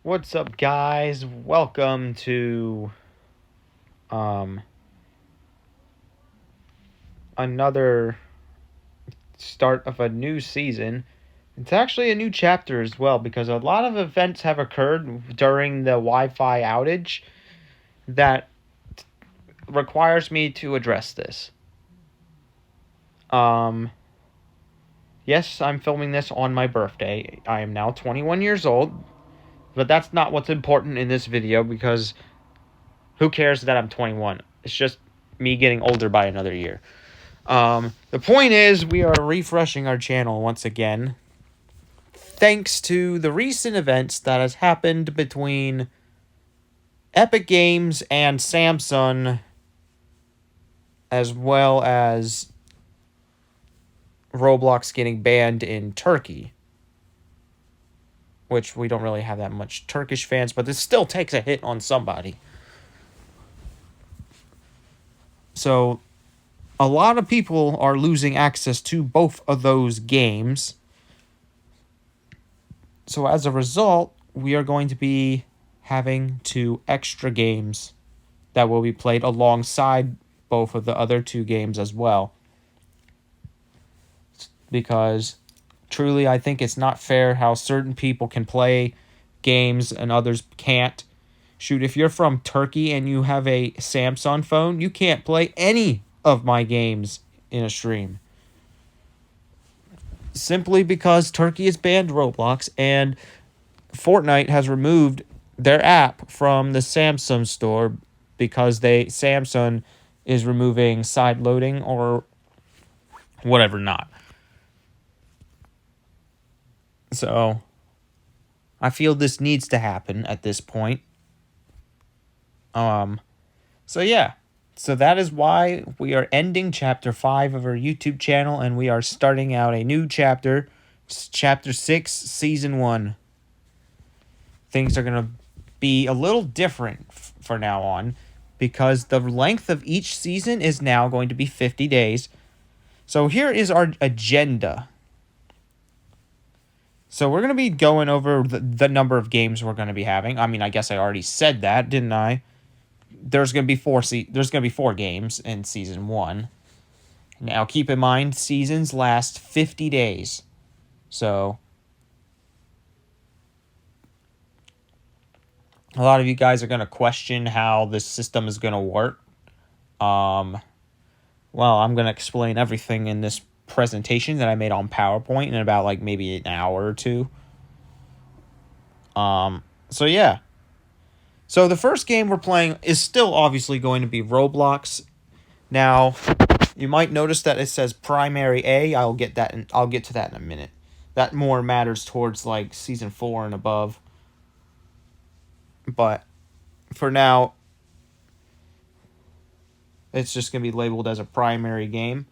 What's up, guys? Welcome to um another start of a new season. It's actually a new chapter as well because a lot of events have occurred during the Wi-Fi outage that requires me to address this. Um yes, I'm filming this on my birthday. I am now 21 years old, but that's not what's important in this video because who cares that I'm 21? It's just me getting older by another year. The point is, we are refreshing our channel once again, thanks to the recent events that has happened between Epic Games and Samsung, as well as Roblox getting banned in Turkey, which we don't really have that much Turkish fans, but this still takes a hit on somebody. So, a lot of people are losing access to both of those games. So as a result, we are going to be having 2 extra games that will be played alongside both of the other 2 games as well. Because truly, I think it's not fair how certain people can play games and others can't. Shoot, if you're from Turkey and you have a Samsung phone, you can't play any of my games in a stream. Simply because Turkey has banned Roblox and Fortnite has removed their app from the Samsung store because Samsung is removing side loading or whatever not. So I feel this needs to happen at this point. Um so yeah. So that is why we are ending chapter 5 of our YouTube channel and we are starting out a new chapter, chapter 6, season 1. Things are going to be a little different for now on because the length of each season is now going to be 50 days. So here is our agenda. So we're going to be going over the number of games we're going to be having. I mean, I guess I already said that, didn't I? There's going to be 4 games in season 1. Now keep in mind seasons last 50 days. So a lot of you guys are going to question how this system is going to work. Well, I'm going to explain everything in this presentation that I made on PowerPoint in about like maybe an hour or two. So yeah. So the first game we're playing is still obviously going to be Roblox. Now, you might notice that it says primary A. I'll get to that in a minute. That more matters towards like season 4 and above. But for now, it's just going to be labeled as a primary game.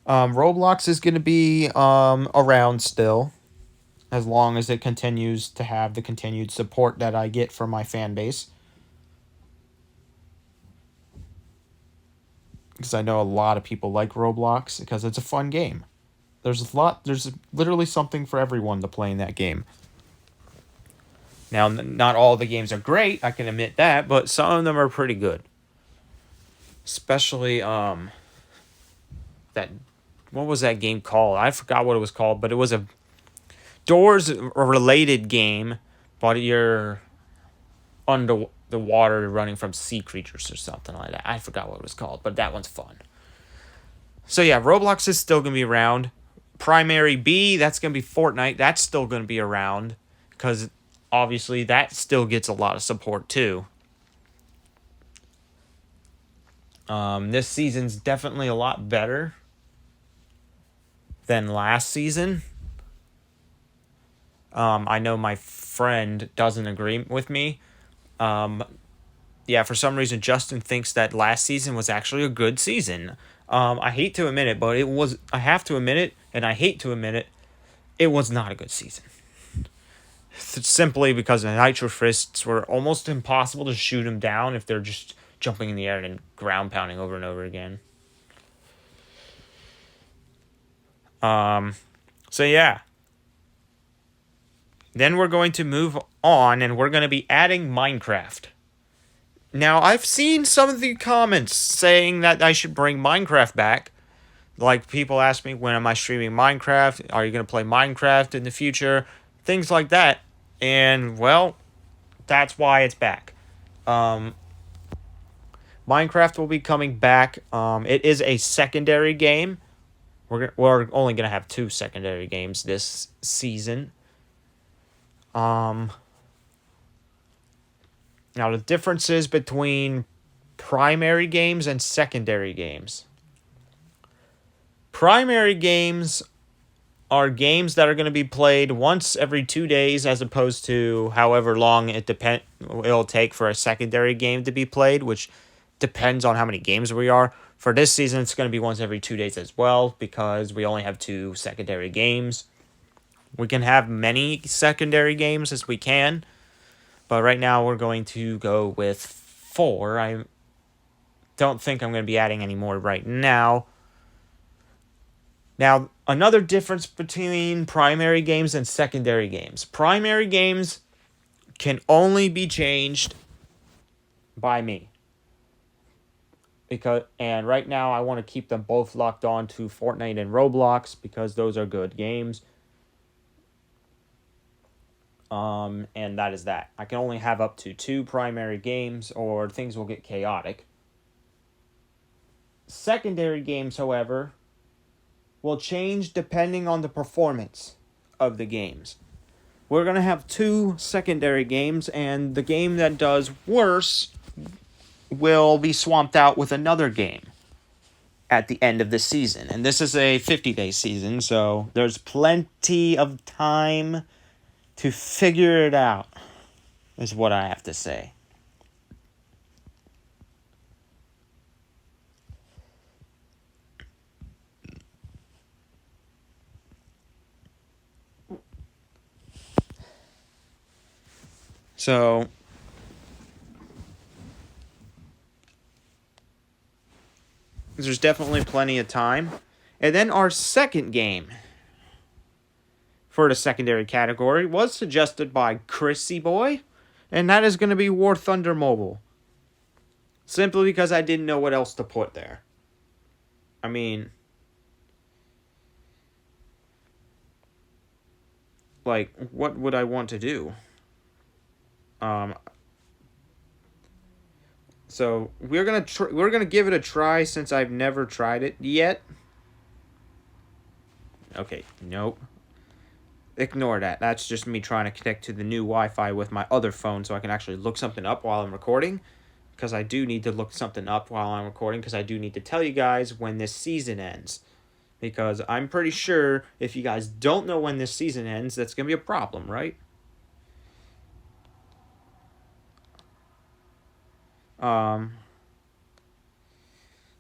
Roblox is going to be around still, as long as it continues to have the continued support that I get from my fan base. Because I know a lot of people like Roblox because it's a fun game. There's literally something for everyone to play in that game. Now, not all the games are great, I can admit that, but some of them are pretty good. Especially, that, what was that game called? I forgot what it was called, but it was a Doors-related game, but you're under the water running from sea creatures or something like that. I forgot what it was called, but that one's fun. So yeah, Roblox is still going to be around. Primary B, that's going to be Fortnite. That's still going to be around because obviously that still gets a lot of support too. This season's definitely a lot better than last season. I know my friend doesn't agree with me. Yeah, for some reason, Justin thinks that last season was actually a good season. I hate to admit it, but it was. I have to admit it, and I hate to admit it. It was not a good season. Simply because the Nitro Fists were almost impossible to shoot them down if they're just jumping in the air and ground pounding over and over again. So yeah. Then we're going to move on, and we're going to be adding Minecraft. Now, I've seen some of the comments saying that I should bring Minecraft back. Like, people ask me, when am I streaming Minecraft? Are you going to play Minecraft in the future? Things like that. And, well, that's why it's back. Minecraft will be coming back. It is a secondary game. We're only going to have 2 secondary games this season. Now, the differences between primary games and secondary games. Primary games are games that are going to be played once every 2 days, as opposed to however long it'll take for a secondary game to be played, which depends on how many games we are. For this season, it's going to be once every 2 days as well, because we only have 2 secondary games. We can have many secondary games as we can, but right now we're going to go with 4. I don't think I'm going to be adding any more right now. Now, another difference between primary games and secondary games. Primary games can only be changed by me. And right now I want to keep them both locked on to Fortnite and Roblox, because those are good games. And that is that. I can only have up to 2 primary games, or things will get chaotic. Secondary games, however, will change depending on the performance of the games. We're going to have 2 secondary games, and the game that does worse will be swamped out with another game at the end of the season. And this is a 50-day season, so there's plenty of time to figure it out, is what I have to say. So, there's definitely plenty of time. And then our second game for the secondary category was suggested by Chrissy Boy, and that is going to be War Thunder Mobile. Simply because I didn't know what else to put there. I mean, like, what would I want to do? So we're gonna give it a try, since I've never tried it yet. Okay, nope. Ignore that. That's just me trying to connect to the new Wi-Fi with my other phone, so I can actually look something up while I'm recording. Because I do need to look something up while I'm recording, because I do need to tell you guys when this season ends. Because I'm pretty sure if you guys don't know when this season ends, that's gonna be a problem, right?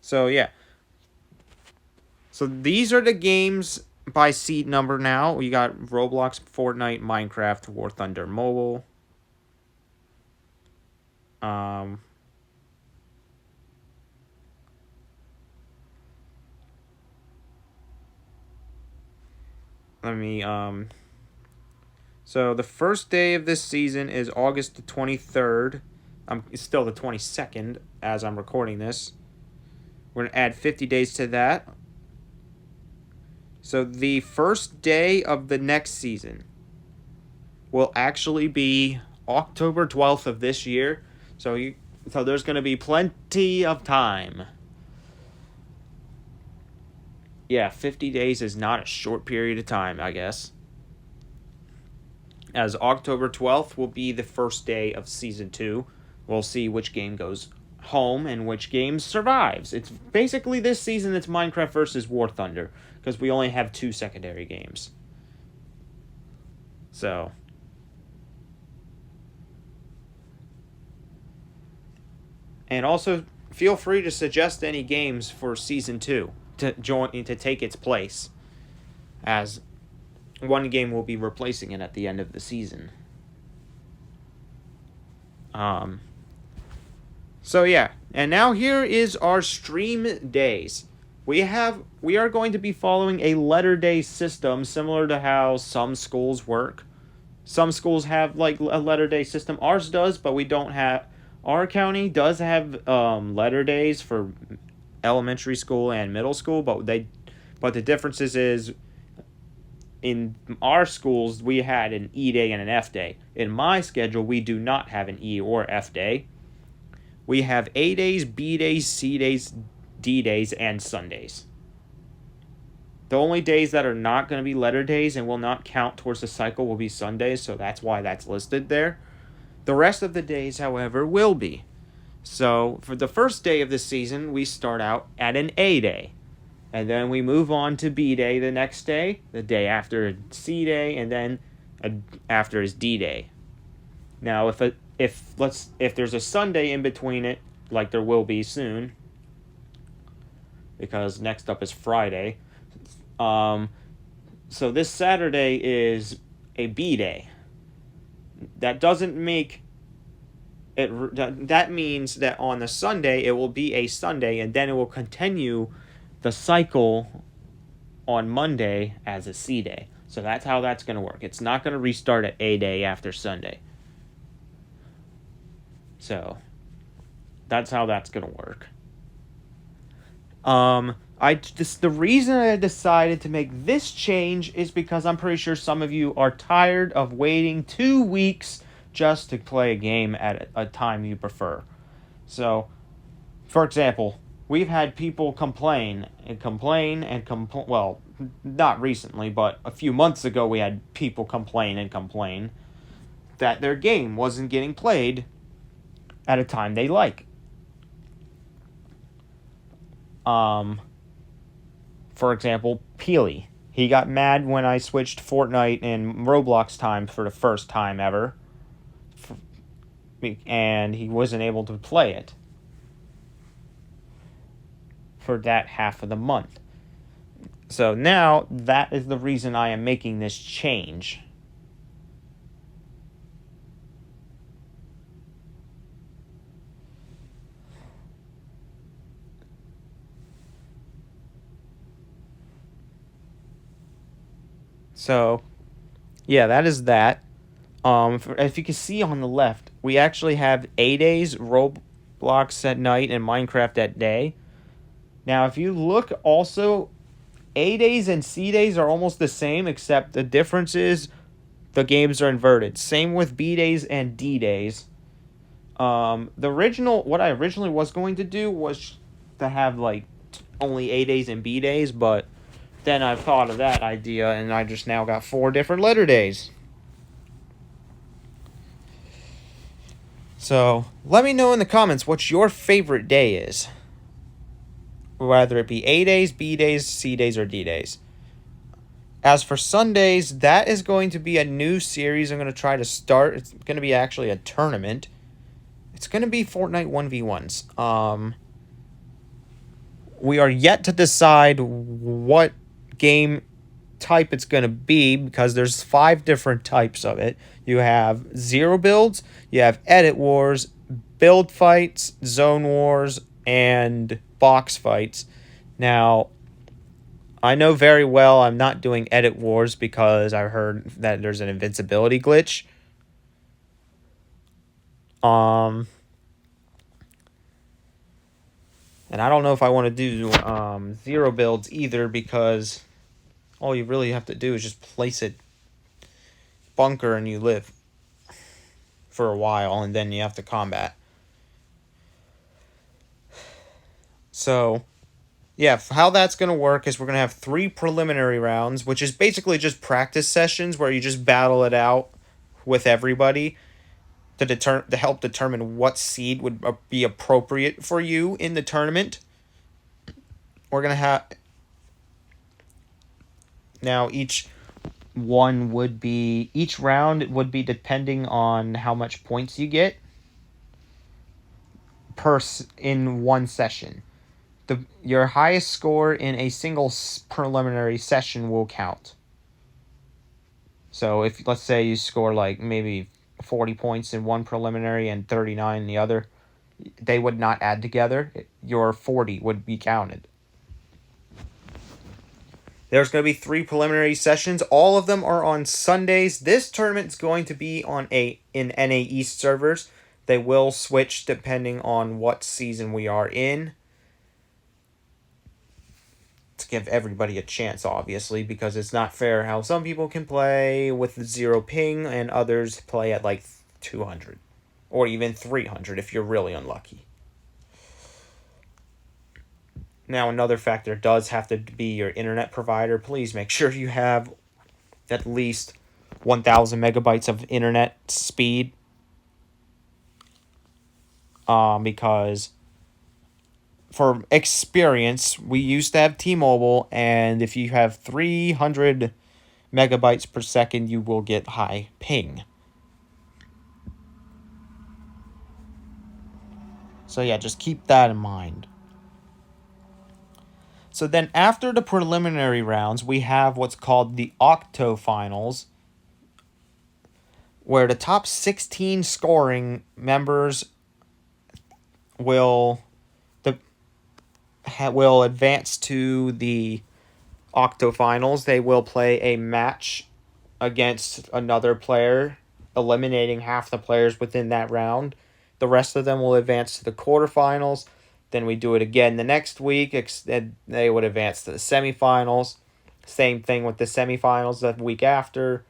So yeah. So these are the games by seed number now. We got Roblox, Fortnite, Minecraft, War Thunder Mobile. So the first day of this season is August the 23rd. It's still the 22nd as I'm recording this. We're going to add 50 days to that. So the first day of the next season will actually be October 12th of this year. So there's going to be plenty of time. Yeah, 50 days is not a short period of time, I guess. As October 12th will be the first day of Season 2. We'll see which game goes home and which game survives. It's basically this season, it's Minecraft versus War Thunder, because we only have 2 secondary games. So, and also feel free to suggest any games for Season 2 to take its place, as one game will be replacing it at the end of the season. So yeah, and now here is our stream days. We are going to be following a letter day system, similar to how some schools work. Some schools have like a letter day system. Ours does, but we don't have. Our county does have letter days for elementary school and middle school, but the differences is in our schools we had an E day and an F day. In my schedule, we do not have an E or F day. We have A days, B days, C days, D days, and Sundays. The only days that are not going to be letter days and will not count towards the cycle will be Sundays, so that's why that's listed there. The rest of the days, however, will be. So, for the first day of the season, we start out at an A day. And then we move on to B day the next day, the day after C day, and then after is D day. Now, if there's a Sunday in between it, like there will be soon, because next up is Friday. So this Saturday is a B day. That doesn't make it. That means that on the Sunday it will be a Sunday, and then it will continue the cycle on Monday as a C day. So that's how that's going to work. It's not going to restart at A day after Sunday. So that's how that's going to work. The reason I decided to make this change is because I'm pretty sure some of you are tired of waiting 2 weeks just to play a game at a time you prefer. So, for example, we've had people complain. Well, not recently, but a few months ago we had people complain that their game wasn't getting played at a time they like. For example, Peely. He got mad when I switched Fortnite and Roblox time for the first time ever. And he wasn't able to play it for that half of the month. So now, that is the reason I am making this change. So, yeah, that is that. If you can see on the left, we actually have A days, Roblox at night, and Minecraft at day. Now, if you look also, A days and C days are almost the same, except the difference is the games are inverted. Same with B days and D days. What I originally was going to do was to have like only A days and B days, but then I thought of that idea, and I just now got 4 different letter days. So, let me know in the comments what your favorite day is. Whether it be A days, B days, C days, or D days. As for Sundays, that is going to be a new series I'm going to try to start. It's going to be actually a tournament. It's going to be Fortnite 1v1s. We are yet to decide what game type it's going to be, because there's 5 different types of it. You have zero builds, you have edit wars, build fights, zone wars, and box fights. Now, I know very well I'm not doing edit wars because I heard that there's an invincibility glitch. And I don't know if I want to do zero builds either, because all you really have to do is just place it bunker and you live for a while, and then you have to combat. So, yeah, how that's going to work is we're going to have 3 preliminary rounds, which is basically just practice sessions where you just battle it out with everybody to help determine what seed would be appropriate for you in the tournament. We're going to have... Now, each round would be depending on how much points you get in one session. Your highest score in a single preliminary session will count. So if, let's say, you score like maybe 40 points in one preliminary and 39 in the other, they would not add together. Your 40 would be counted. There's going to be 3 preliminary sessions. All of them are on Sundays. This tournament is going to be in NA East servers. They will switch depending on what season we are in, to give everybody a chance, obviously, because it's not fair how some people can play with 0 ping and others play at like 200 or even 300 if you're really unlucky. Now, another factor does have to be your internet provider. Please make sure you have at least 1,000 megabytes of internet speed, because for experience, we used to have T-Mobile, and if you have 300 megabytes per second, you will get high ping. So yeah, just keep that in mind. So then after the preliminary rounds, we have what's called the Octo Finals, where the top 16 scoring members will advance to the octofinals. They will play a match against another player, eliminating half the players within that round. The rest of them will advance to the quarterfinals. Then we do it again the next week. They would advance to the semifinals. Same thing with the semifinals the week after.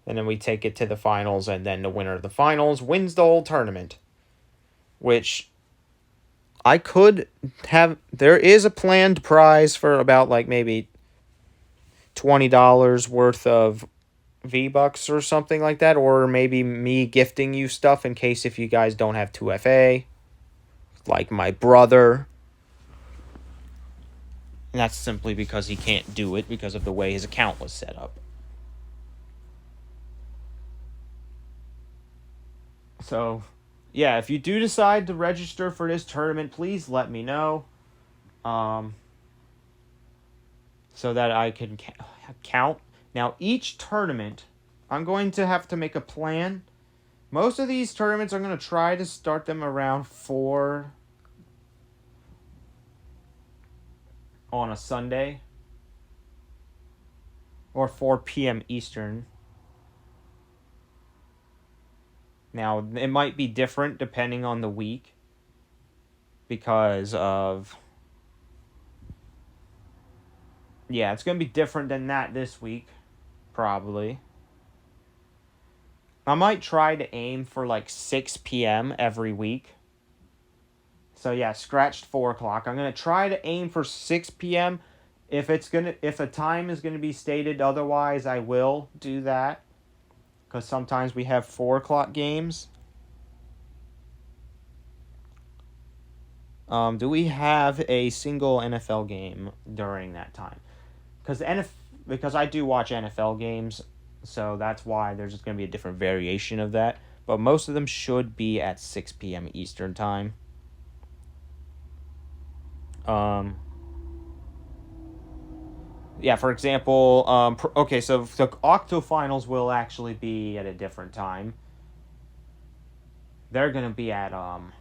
And then we take it to the finals, and then the winner of the finals wins the whole tournament. Which I could have... There is a planned prize for about like maybe $20 worth of V-Bucks or something like that. Or maybe me gifting you stuff in case if you guys don't have 2FA. Like my brother. And that's simply because he can't do it because of the way his account was set up. So, yeah, if you do decide to register for this tournament, please let me know. So that I can count. Now, each tournament, I'm going to have to make a plan. Most of these tournaments, I'm going to try to start them around 4 on a Sunday. Or 4 p.m. Eastern. Now, it might be different depending on the week. Because of... Yeah, it's going to be different than that this week. Probably. I might try to aim for like 6 p.m. every week. So yeah, scratched 4 o'clock. I'm going to try to aim for 6 p.m. If a time is going to be stated otherwise, I will do that. Because sometimes we have 4 o'clock games. Do we have a single NFL game during that time? Because I do watch NFL games, so that's why there's just going to be a different variation of that. But most of them should be at 6 p.m. Eastern time. Yeah, for example, okay, so the octofinals will actually be at a different time. They're going to be at, I'm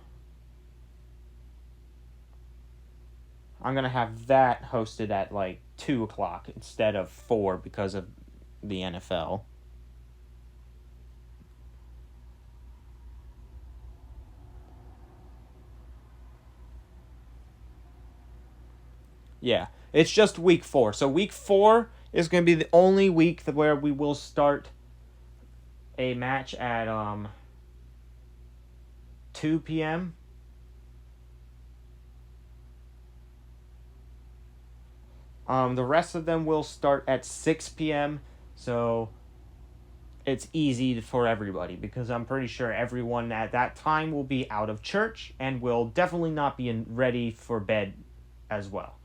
going to have that hosted at, like, 2 o'clock instead of 4 because of the NFL. Yeah, it's just week 4. So week 4 is going to be the only week where we will start a match at 2 p.m. The rest of them will start at 6 p.m. So it's easy for everybody because I'm pretty sure everyone at that time will be out of church and will definitely not be ready for bed as well.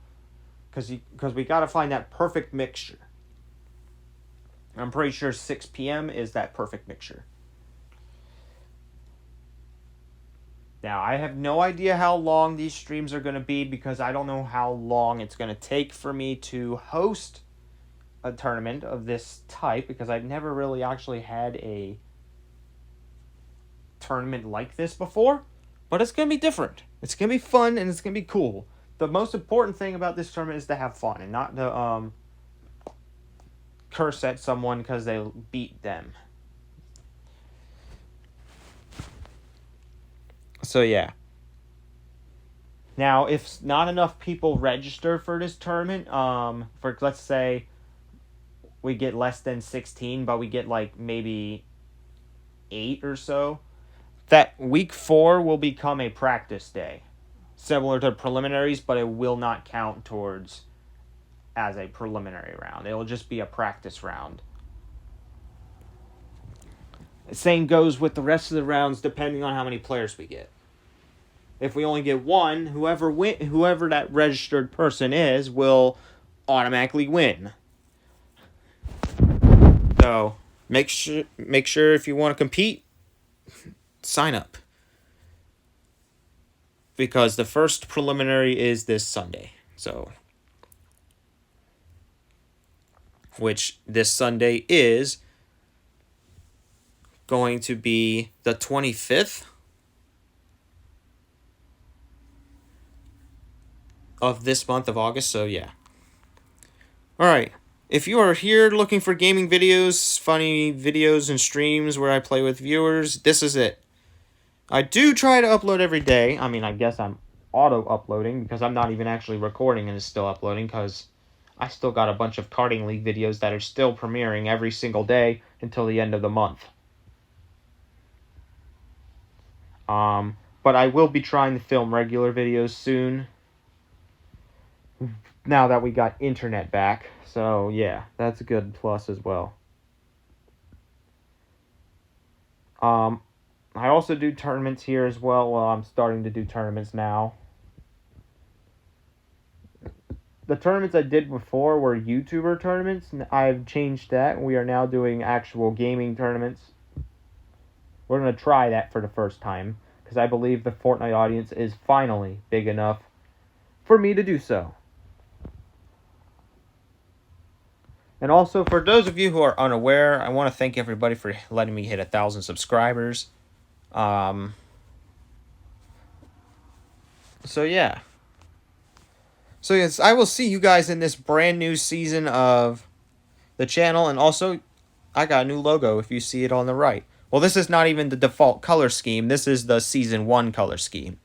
Because we got to find that perfect mixture. I'm pretty sure 6 p.m. is that perfect mixture. Now, I have no idea how long these streams are going to be because I don't know how long it's going to take for me to host a tournament of this type because I've never really actually had a tournament like this before. But it's going to be different. It's going to be fun and it's going to be cool. The most important thing about this tournament is to have fun and not to curse at someone because they beat them. So yeah. Now, if not enough people register for this tournament, for let's say we get less than 16, but we get like maybe 8 or so, that week 4 will become a practice day, similar to preliminaries, but it will not count towards as a preliminary round. It'll just be a practice round. The same goes with the rest of the rounds, depending on how many players we get. If we only get one, whoever that registered person is will automatically win. So make sure if you want to compete, sign up, because the first preliminary is this Sunday. So, which this Sunday is going to be the 25th of this month of August. So yeah. All right. If you are here looking for gaming videos, funny videos and streams where I play with viewers, this is it. I do try to upload every day. I mean, I guess I'm auto-uploading because I'm not even actually recording and it's still uploading, because I still got a bunch of karting league videos that are still premiering every single day until the end of the month. But I will be trying to film regular videos soon, now that we got internet back. So yeah, that's a good plus as well. I also do tournaments here as well. Well, I'm starting to do tournaments now. The tournaments I did before were YouTuber tournaments, and I've changed that. We are now doing actual gaming tournaments. We're going to try that for the first time, because I believe the Fortnite audience is finally big enough for me to do so. And also, for those of you who are unaware, I want to thank everybody for letting me hit 1,000 subscribers. So yeah. So yes, I will see you guys in this brand new season of the channel. And also, I got a new logo if you see it on the right. Well, this is not even the default color scheme. This is the Season 1 color scheme.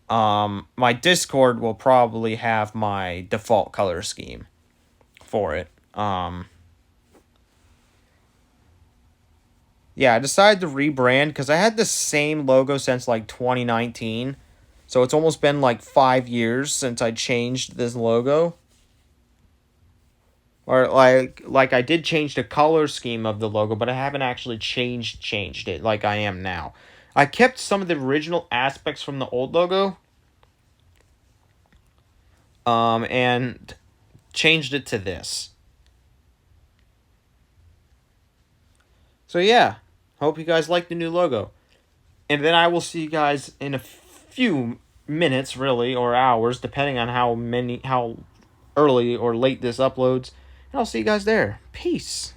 My Discord will probably have my default color scheme for it. Yeah, I decided to rebrand because I had the same logo since like 2019. So it's almost been like 5 years since I changed this logo. Or like I did change the color scheme of the logo, but I haven't actually changed it like I am now. I kept some of the original aspects from the old logo, and changed it to this. So yeah, hope you guys like the new logo. And then I will see you guys in a few minutes, really, or hours, depending on how early or late this uploads. And I'll see you guys there. Peace.